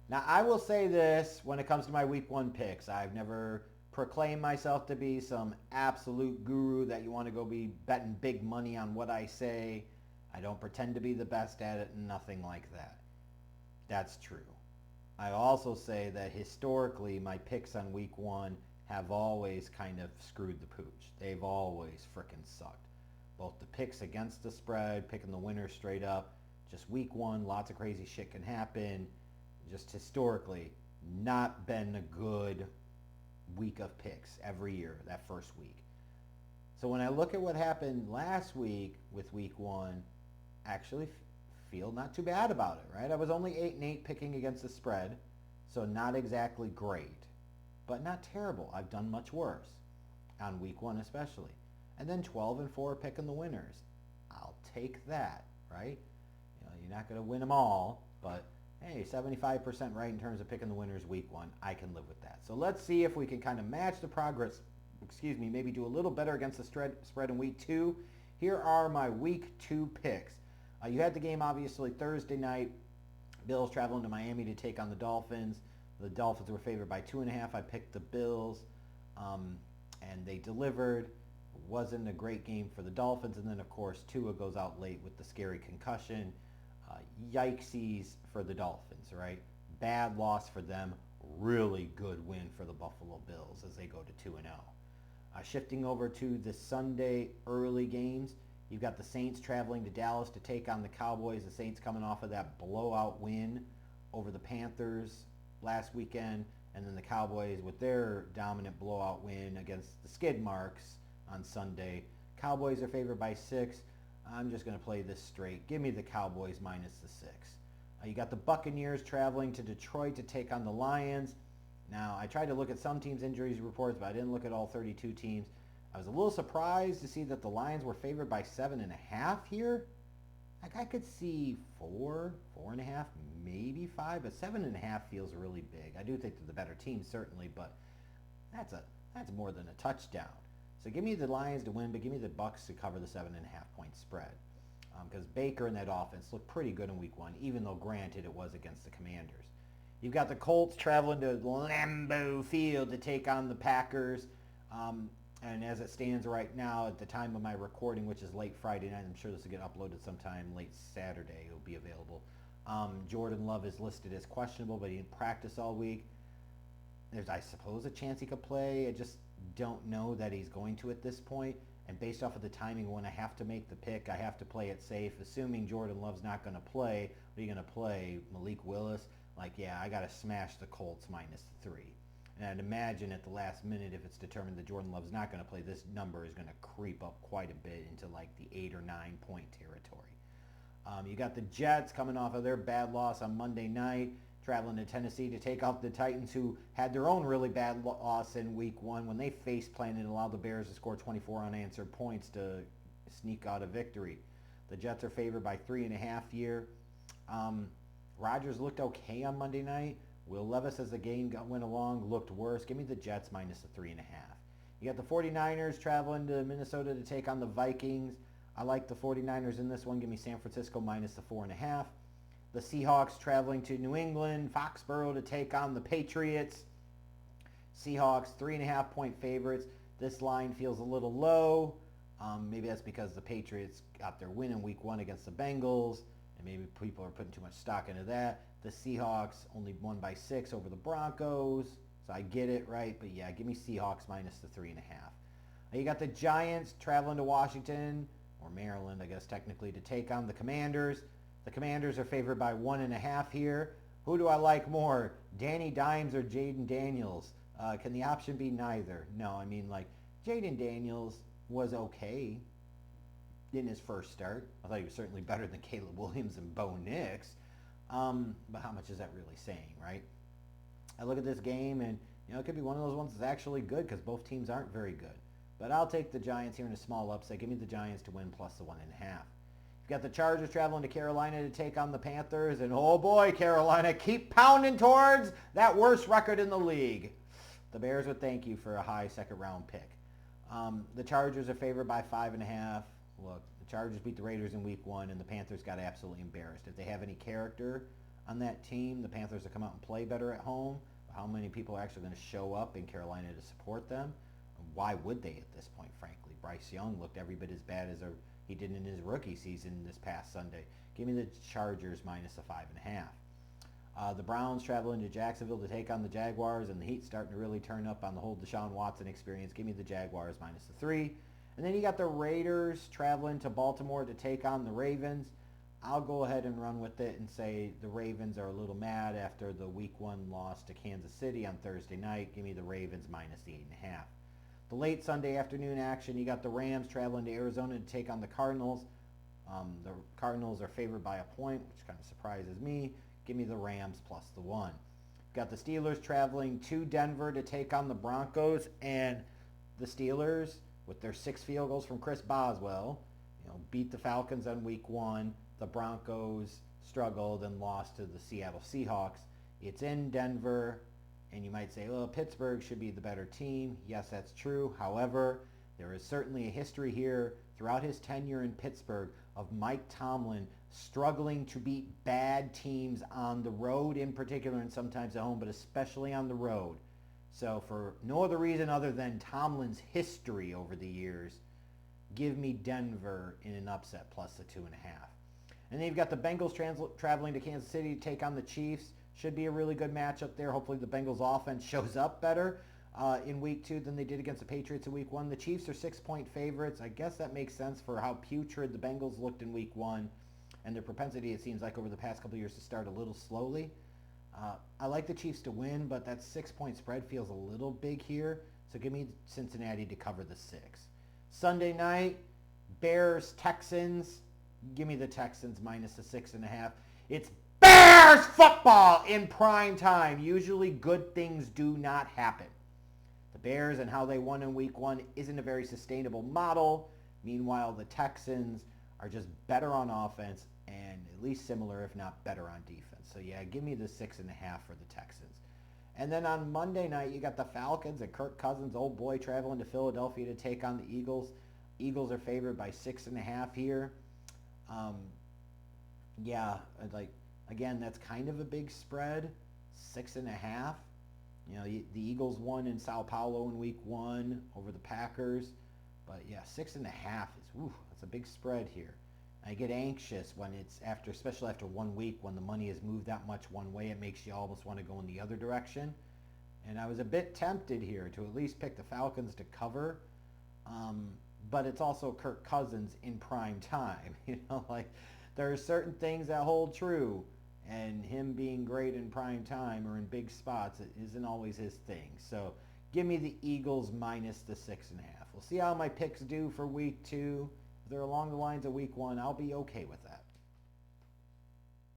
Now, I will say this when it comes to my week one picks. I've never proclaimed myself to be some absolute guru that you want to go be betting big money on what I say. I don't pretend to be the best at it, nothing like that. That's true. I also say that historically, my picks on week one have always kind of screwed the pooch. They've always frickin' sucked. Both the picks against the spread, picking the winner straight up, just week one, lots of crazy shit can happen. Just historically, not been a good week of picks every year, that first week. So when I look at what happened last week with week one, actually feel not too bad about it, right? I was only 8-8 picking against the spread, so not exactly great, but not terrible. I've done much worse on week one especially. And then 12-4 picking the winners. I'll take that, right? You know, you're not going to win them all, but hey, 75% right in terms of picking the winners week one. I can live with that. So let's see if we can kind of match the progress, maybe do a little better against the spread in week two. Here are my week two picks. You had the game obviously Thursday night. Bills traveling to Miami to take on the Dolphins. The Dolphins were favored by 2.5. I picked the Bills, and they delivered. It wasn't a great game for the Dolphins, and then of course Tua goes out late with the scary concussion. Yikesies for the Dolphins, right? Bad loss for them. Really good win for the Buffalo Bills as they go to 2-0. Shifting over to the Sunday early games, you've got the Saints traveling to Dallas to take on the Cowboys. The Saints coming off of that blowout win over the Panthers last weekend, and then the Cowboys with their dominant blowout win against the Skid Marks on Sunday. Cowboys are favored by 6. I'm just going to play this straight. Give me the Cowboys minus the 6. You got the Buccaneers traveling to Detroit to take on the Lions. Now, I tried to look at some teams' injuries reports, but I didn't look at all 32 teams. I was a little surprised to see that the Lions were favored by 7.5 here. Like I could see 4.5, maybe 5, but 7.5 feels really big. I do think they're the better team, certainly, but that's more than a touchdown. So give me the Lions to win, but give me the Bucks to cover the 7.5 point spread. Because Baker and that offense looked pretty good in week one, even though granted it was against the Commanders. You've got the Colts traveling to Lambeau Field to take on the Packers. And as it stands right now, at the time of my recording, which is late Friday night, I'm sure this will get uploaded sometime late Saturday. It'll be available. Jordan Love is listed as questionable, but he didn't practice all week. There's, I suppose, a chance he could play. I just don't know that he's going to at this point. And based off of the timing, when I have to make the pick, I have to play it safe. Assuming Jordan Love's not going to play, what are you going to play? Malik Willis? Like, yeah, I got to smash the Colts minus 3. And I'd imagine at the last minute, if it's determined that Jordan Love's not going to play, this number is going to creep up quite a bit into like the 8 or 9 point territory. You got the Jets coming off of their bad loss on Monday night, traveling to Tennessee to take out the Titans, who had their own really bad loss in week one when they face planted and allowed the Bears to score 24 unanswered points to sneak out a victory. The Jets are favored by 3.5 here. Rodgers looked okay on Monday night. Will Levis, as the game went along, looked worse. Give me the Jets minus the 3.5. You got the 49ers traveling to Minnesota to take on the Vikings. I like the 49ers in this one. Give me San Francisco minus the 4.5. The Seahawks traveling to New England, Foxborough to take on the Patriots. Seahawks 3.5 point favorites. This line feels a little low. Maybe that's because the Patriots got their win in week one against the Bengals, and maybe people are putting too much stock into that. The Seahawks only won by 6 over the Broncos, so I get it, right? But yeah, give me Seahawks minus the 3.5. You got the Giants traveling to Washington, or Maryland, I guess technically, to take on the Commanders. The Commanders are favored by 1.5 here. Who do I like more, Danny Dimes or Jaden Daniels? Can the option be neither? No, I mean, like, Jaden Daniels was okay in his first start. I thought he was certainly better than Caleb Williams and Bo Nix. But how much is that really saying, right? I look at this game and, it could be one of those ones that's actually good because both teams aren't very good. But I'll take the Giants here in a small upset. Give me the Giants to win plus the 1.5. You've got the Chargers traveling to Carolina to take on the Panthers. And oh boy, Carolina, keep pounding towards that worst record in the league. The Bears would thank you for a high second round pick. The Chargers are favored by 5.5. Look, the Chargers beat the Raiders in week one, and the Panthers got absolutely embarrassed. If they have any character, on that team. The Panthers will come out and play better at home. How many people are actually going to show up in Carolina to support them? Why would they at this point, frankly? Bryce Young looked every bit as bad as he did in his rookie season this past Sunday. Give me the Chargers minus the 5.5. The Browns travel into Jacksonville to take on the Jaguars, and the Heat starting to really turn up on the whole Deshaun Watson experience. Give me the Jaguars minus the 3. And then you got the Raiders traveling to Baltimore to take on the Ravens. I'll go ahead and run with it and say the Ravens are a little mad after the Week 1 loss to Kansas City on Thursday night. Give me the Ravens minus the 8.5. The late Sunday afternoon action, you got the Rams traveling to Arizona to take on the Cardinals. The Cardinals are favored by a point, which kind of surprises me. Give me the Rams plus the 1. Got the Steelers traveling to Denver to take on the Broncos, and the Steelers, with their 6 field goals from Chris Boswell, beat the Falcons on Week 1. The Broncos struggled and lost to the Seattle Seahawks. It's in Denver, and you might say, well, Pittsburgh should be the better team. Yes, that's true. However, there is certainly a history here throughout his tenure in Pittsburgh of Mike Tomlin struggling to beat bad teams on the road in particular, and sometimes at home, but especially on the road. So for no other reason other than Tomlin's history over the years, give me Denver in an upset plus the 2.5. And then you've got the Bengals traveling to Kansas City to take on the Chiefs. Should be a really good matchup there. Hopefully the Bengals offense shows up better in Week 2 than they did against the Patriots in Week 1. The Chiefs are 6-point favorites. I guess that makes sense for how putrid the Bengals looked in Week 1 and their propensity, it seems like, over the past couple of years to start a little slowly. I like the Chiefs to win, but that 6-point spread feels a little big here. So give me Cincinnati to cover the 6. Sunday night, Bears-Texans. Give me the Texans minus the 6.5. It's Bears football in prime time. Usually good things do not happen. The Bears and how they won in Week 1 isn't a very sustainable model. Meanwhile, the Texans are just better on offense and at least similar, if not better, on defense. So yeah, give me the 6.5 for the Texans. And then on Monday night, you got the Falcons and Kirk Cousins, old boy, traveling to Philadelphia to take on the Eagles. Eagles are favored by 6.5 here. Again, that's kind of a big spread, 6.5. The Eagles won in Sao Paulo in Week 1 over the Packers, but yeah, 6.5 that's a big spread here. I get anxious when it's especially after 1 week, when the money has moved that much one way, it makes you almost want to go in the other direction. And I was a bit tempted here to at least pick the Falcons to cover. But it's also Kirk Cousins in prime time. There are certain things that hold true, and him being great in prime time or in big spots, it isn't always his thing. So give me the Eagles minus the 6.5. We'll see how my picks do for Week 2. If they're along the lines of Week 1, I'll be okay with that.